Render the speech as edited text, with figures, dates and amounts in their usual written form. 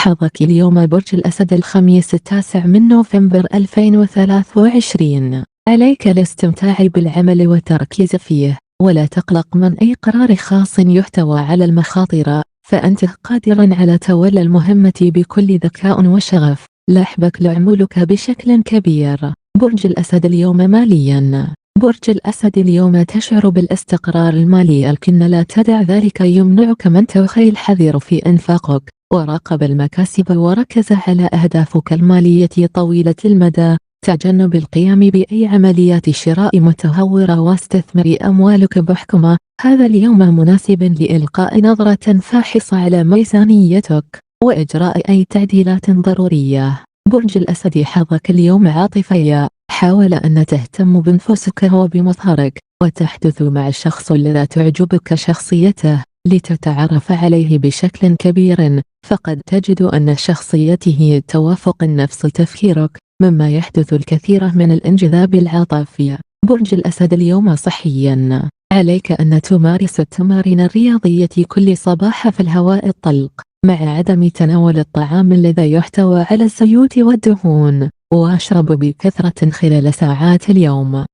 حظك اليوم برج الأسد الخميس 9 من نوفمبر 2023. عليك الاستمتاع بالعمل والتركيز فيه، ولا تقلق من أي قرار خاص يحتوى على المخاطر، فأنت قادر على تولي المهمة بكل ذكاء وشغف. لاحبك لعملك بشكل كبير. برج الأسد اليوم ماليا. برج الأسد اليوم تشعر بالاستقرار المالي، لكن لا تدع ذلك يمنعك من توخي الحذر في إنفاقك، وراقب المكاسب وركز على أهدافك المالية طويلة المدى. تجنب القيام بأي عمليات شراء متهورة واستثمر أموالك بحكمة. هذا اليوم مناسب لإلقاء نظرة فاحصة على ميزانيتك وإجراء أي تعديلات ضرورية. برج الأسد حظك اليوم عاطفيا. حاول أن تهتم بنفسك وبمظهرك، وتحدث مع الشخص الذي تعجبك شخصيته لتتعرف عليه بشكل كبير، فقد تجد أن شخصيته توافق نفس تفكيرك، مما يحدث الكثير من الانجذاب العاطفي. برج الأسد اليوم صحيا. عليك أن تمارس التمارين الرياضية كل صباح في الهواء الطلق، مع عدم تناول الطعام الذي يحتوى على الزيوت والدهون، واشرب بكثرة خلال ساعات اليوم.